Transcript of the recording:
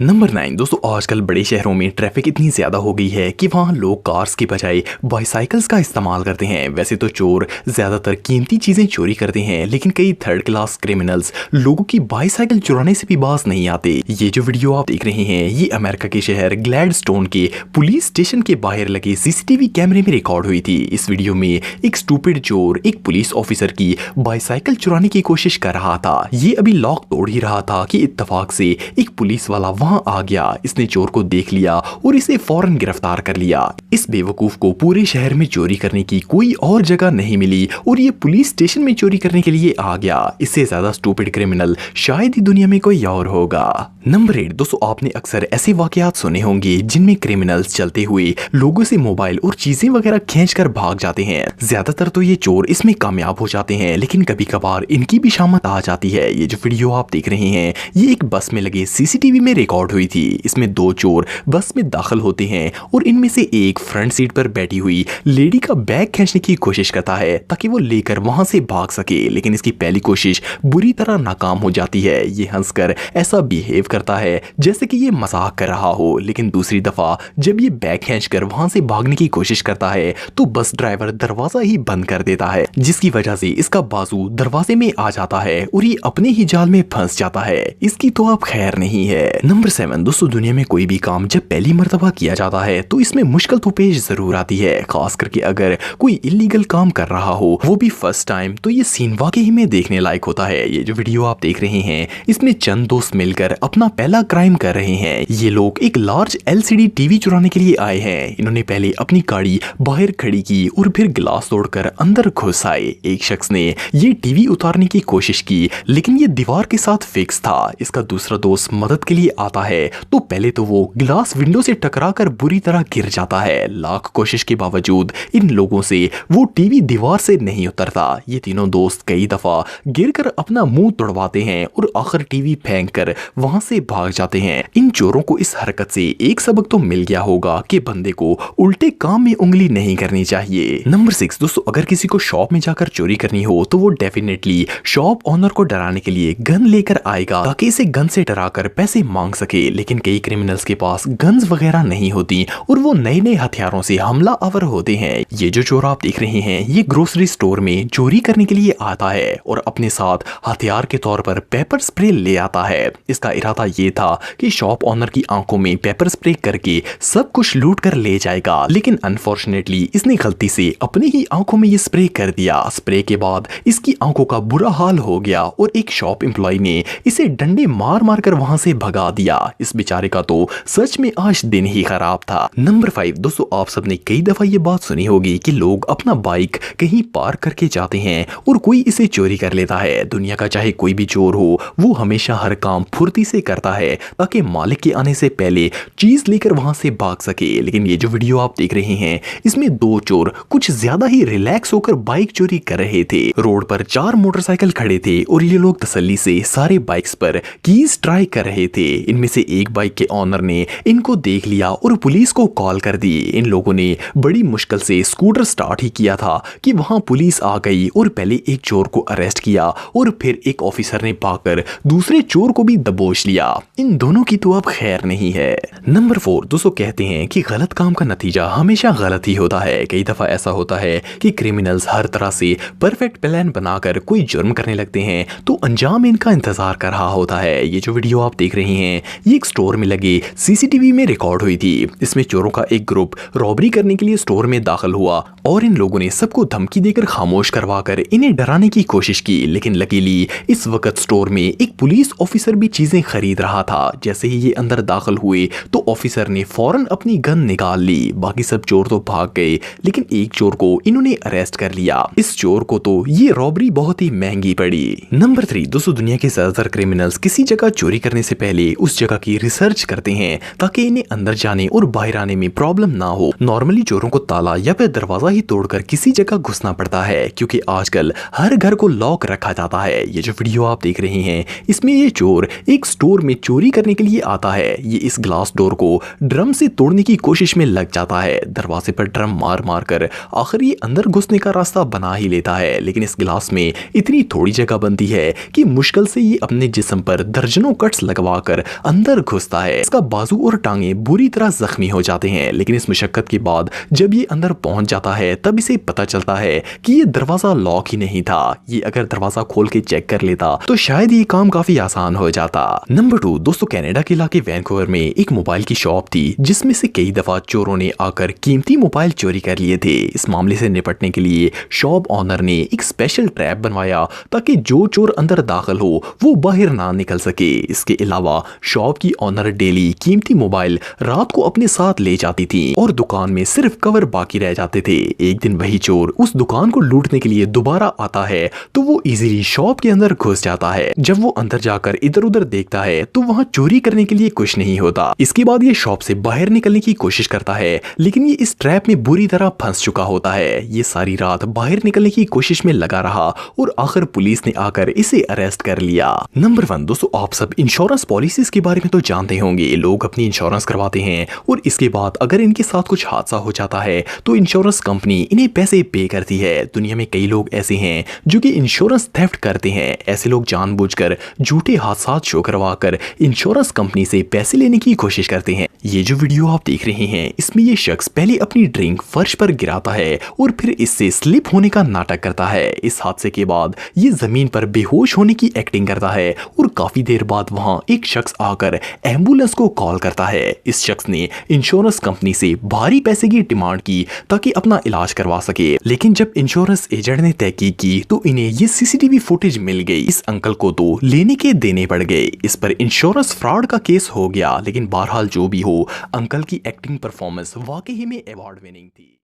Number 9 दोस्तों, आजकल बड़े शहरों में ट्रैफिक इतनी ज़्यादा हो गई है कि वहाँ लोग कार्स की बजाय बाइसाइकिल्स का इस्तेमाल करते हैं। वैसे तो चोर ज़्यादातर कीमती चीज़ें चोरी करते हैं, लेकिन कई थर्ड क्लास क्रिमिनल्स लोगों की बाइसाइकिल चुराने से भी बाज नहीं आते। ये जो वीडियो आप देख रहे हैं, ये अमेरिका के शहर ग्लैडस्टोन के पुलिस स्टेशन के बाहर लगे सीसीटीवी कैमरे में रिकॉर्ड हुई थी। इस वीडियो में एक स्टूपिड चोर एक पुलिस ऑफिसर की बाइसाइकिल चुराने की कोशिश कर रहा था। ये अभी लॉक तोड़ ही रहा था कि इत्तेफाक से एक पुलिस वाला वहां आ गया। इसने चोर को देख लिया और इसे फौरन गिरफ्तार कर लिया। इस बेवकूफ को पूरे शहर में चोरी करने की कोई और जगह नहीं मिली और ये पुलिस स्टेशन में चोरी करने के लिए आ गया। इससे ज्यादा स्टूपिड क्रिमिनल शायद ही दुनिया में कोई और होगा। नंबर 8 दोस्तों, आपने अक्सर ऐसे वाकयात सुने होंगे जिनमें क्रिमिनल्स चलते हुए लोगों से मोबाइल और चीजें वगैरह खींचकर भाग जाते हैं। ज्यादातर तो ये चोर इसमें कामयाब हो जाते हैं, लेकिन कभी कभार इनकी भी शामत आ जाती है। ये जो वीडियो आप देख रहे हैं, ये एक बस में लगे सीसीटीवी में रिकॉर्ड हुई थी। इसमें दो चोर बस में दाखिल होते हैं और इनमें से एक फ्रंट सीट पर बैठी हुई लेडी का बैग खींचने की कोशिश करता है ताकि वो लेकर वहां से भाग सके, लेकिन इसकी पहली कोशिश बुरी तरह नाकाम हो जाती है। ये हंसकर ऐसा बिहेव करता है जैसे कि ये मजाक कर रहा हो, लेकिन दूसरी दफा जब ये बैग खींचकर वहां से भागने की कोशिश करता है तो बस ड्राइवर दरवाजा ही बंद कर देता है, जिसकी वजह से इसका बाजू दरवाजे में आ जाता है और ये अपने ही जाल में फंस जाता है। इसकी तो अब खैर नहीं है। नंबर 7 दोस्तों, दुनिया में कोई भी काम जब पहली मर्तबा किया जाता है तो इसमें मुश्किल तो पेश जरूर आती है, खास करके अगर कोई इलीगल काम कर रहा हो, वो भी फर्स्ट टाइम, तो ये सीन वाकई में देखने लायक होता है। ये जो वीडियो आप देख रहे हैं, इसमें चंद दोस्त मिलकर अपना पहला क्राइम कर रहे हैं। ये लोग एक लार्ज एलसीडी टीवी चुराने के लिए आए हैं। इन्होंने पहले अपनी गाड़ी बाहर खड़ी की और फिर गिलास तोड़कर अंदर घुस आए। एक शख्स ने ये टीवी उतारने की कोशिश की, लेकिन ये दीवार के साथ फिक्स था। इसका दूसरा दोस्त मदद के लिए आता है तो पहले तो वो गिलास विंडो से टकराकर बुरी तरह गिर जाता है। लाख कोशिश के बावजूद इन लोगों से वो टीवी दीवार से नहीं उतरता। ये तीनों दोस्त कई दफा गिरकर अपना मुंह तोड़वाते हैं और आखिर टीवी फेंककर वहां से भाग जाते हैं। इन चोरों को इस हरकत से एक सबक तो मिल गया होगा कि बंदे को उल्टे काम में उंगली नहीं करनी चाहिए। नंबर 6 दोस्तों, अगर किसी को शॉप में जाकर चोरी करनी हो तो वो डेफिनेटली शॉप ओनर को डराने के लिए गन लेकर आएगा ताकि इसे गन से डराकर पैसे मांग सके, लेकिन कई क्रिमिनल्स के पास गन्स वगैरह नहीं होती और वो नए नए हथियारों से हमला आवर होते हैं। ये जो चोर आप देख रहे हैं, ये ग्रोसरी स्टोर में चोरी करने के लिए आता है और अपने साथ हथियार के तौर पर पेपर स्प्रे ले आता है। इसका इरादा ये था कि शॉप ओनर की आंखों में पेपर स्प्रे करके सब कुछ लूट कर ले जाएगा, लेकिन अनफॉर्चुनेटली इसने गलती से अपनी ही आंखों में ये स्प्रे कर दिया। स्प्रे के बाद इसकी आंखों का बुरा हाल हो गया और एक शॉप एम्प्लॉय ने इसे डंडे मार मार कर वहां से भगा दिया। इस बेचारे का तो सच में आज दिन ही खराब था। नंबर 5 दोस्तों, आप सबने कई दफा ये बात सुनी होगी कि लोग अपना बाइक कहीं पार्क करके जाते हैं और कोई इसे चोरी कर लेता है। दुनिया का चाहे कोई भी चोर हो, वो हमेशा हर काम फुर्ती से करता है ताकि मालिक के आने से पहले चीज लेकर वहां से भाग सके, लेकिन ये जो वीडियो आप देख रहे हैं, इसमें दो चोर कुछ ज्यादा ही रिलैक्स होकर बाइक चोरी कर रहे थे। रोड पर 4 मोटरसाइकिल खड़े थे और ये लोग तसल्ली से सारे बाइक्स पर कीज ट्राई कर रहे थे। इनमें से एक बाइक के ऑनर ने इनको देख लिया और पुलिस को कॉल कर दी। इन लोगों ने बड़ी मुश्किल से स्कूटर स्टार्ट ही किया था कि वहां पुलिस आ गई और पहले एक चोर को अरेस्ट किया और फिर एक ऑफिसर ने पाकर दूसरे चोर को भी दबोच लिया। इन दोनों की तो अब खैर नहीं है। नंबर 4 दोस्तों, कहते हैं कि गलत काम का नतीजा हमेशा गलत ही होता है। कई दफा ऐसा होता है कि क्रिमिनल्स हर तरह से परफेक्ट प्लान बनाकर कोई जुर्म करने लगते हैं तो अंजाम इनका इंतजार कर रहा होता है। ये जो वीडियो आप देख रहे हैं, ये एक स्टोर में लगे सीसीटीवी में रिकॉर्ड हुई थी। इसमें चोरों का एक ग्रुप रॉबरी करने के लिए स्टोर में दाखिल हुआ और इन लोगों ने सबको धमकी देकर खामोश करवाकर इन्हें डराने की कोशिश की, लेकिन लकीली इस वक्त स्टोर में एक पुलिस ऑफिसर भी चीजें खरीद रहा था। जैसे ही ये अंदर दाखिल हुए तो ऑफिसर ने फौरन अपनी गन निकाल ली। बाकी सब चोर तो भाग गए, लेकिन एक चोर को इन्होंने अरेस्ट कर लिया। इस चोर को तो ये रॉबरी बहुत ही महंगी पड़ी। नंबर 3 दोस्तों, दुनिया के ज्यादातर क्रिमिनल्स किसी जगह चोरी करने से पहले उस जगह की रिसर्च करते हैं ताकि इन्हें अंदर जाने और बाहर आने में प्रॉब्लम ना हो। नॉर्मली चोरों को ताला या फिर दरवाजा ही तोड़कर किसी जगह घुसना पड़ता है, क्योंकि आजकल हर घर को लॉक रखा जाता है। ये जो वीडियो आप देख रहे हैं, इसमें ये चोर एक स्टोर में चोरी करने के लिए आता है। ये इस ग्लास डोर को ड्रम से तोड़ने की कोशिश में लग जाता है। दरवाजे पर ड्रम मार मार कर आखिर ये अंदर घुसने का रास्ता बना ही लेता है, लेकिन इस गिलास में इतनी थोड़ी जगह बनती है कि मुश्किल से ये अपने जिस्म पर दर्जनों कट्स लगवाकर अंदर घुसता है। इसका बाजू और टांगे बुरी तरह जख्मी हो जाते हैं, लेकिन इस मुशक्कत के बाद जब ये अंदर पहुंच जाता है तब इसे पता चलता है कि ये दरवाजा लॉक ही नहीं था। ये अगर दरवाजा खोल के चेक कर लेता तो शायद ये काम काफी आसान हो जाता। नंबर 2 दोस्तों, कनाडा के इलाके वैंकूवर में एक मोबाइल की शॉप थी जिसमें से कई दफा चोरों ने आकर कीमती मोबाइल चोरी कर लिए थे। इस मामले से निपटने के लिए शॉप ऑनर ने एक स्पेशल ट्रैप बनवाया ताकि जो चोर अंदर दाखिल हो वो बाहर ना निकल सके। इसके अलावा शॉप की ऑनर डेली कीमती मोबाइल रात को अपने साथ ले जाती थी और दुकान में सिर्फ कवर बाकी रह जाते थे। एक दिन वही चोर उस दुकान को लूटने के लिए दोबारा आता है तो वो इजीली शॉप के अंदर घुस जाता है। जब वो अंदर जाकर इधर उधर देखता है तो वहाँ चोरी करने के लिए कुछ नहीं होता। इसके बाद ये शॉप से बाहर निकलने की कोशिश करता है, लेकिन ये इस ट्रैप में बुरी तरह फंस चुका होता है। ये सारी रात बाहर निकलने की कोशिश में लगा रहा और आखिर पुलिस ने आकर इसे अरेस्ट कर लिया। नंबर 1 दोस्तों, आप सब इंश्योरेंस पॉलिसीज के बारे में तो जानते होंगे। लोग अपनी इंश्योरेंस करवाते हैं और इसके बाद अगर इनके साथ कुछ हादसा हो जाता है तो इंश्योरेंस कंपनी इन्हें पैसे पे करती है। दुनिया में कई लोग ऐसे हैं जो कि इंश्योरेंस थेफ्ट करते हैं। ऐसे लोग जानबूझकर झूठे हादसा शो करवाकर इंश्योरेंस कंपनी से पैसे लेने की कोशिश करते हैं। ये जो वीडियो आप देख रहे हैं इसमें ये शख्स पहले अपनी ड्रिंक फर्श पर गिराता है और फिर इससे स्लिप होने का नाटक करता है। इस हादसे के बाद ये जमीन पर बेहोश होने की एक्टिंग करता है और काफी देर बाद वहां एक शख्स आकर एम्बुलेंस को कॉल करता है। इस शख्स ने इंश्योरेंस कंपनी से भारी पैसे की डिमांड की ताकि अपना इलाज करवा सके, लेकिन जब इंश्योरेंस एजेंट ने तहकीक की तो इन्हें ये सीसीटीवी फुटेज मिल गई। इस अंकल को तो लेने के देने पड़ गए। इस पर इंश्योरेंस फ्रॉड का केस हो गया, लेकिन बहरहाल जो भी हो, अंकल की एक्टिंग परफॉर्मेंस वाकई में अवार्ड विनिंग थी।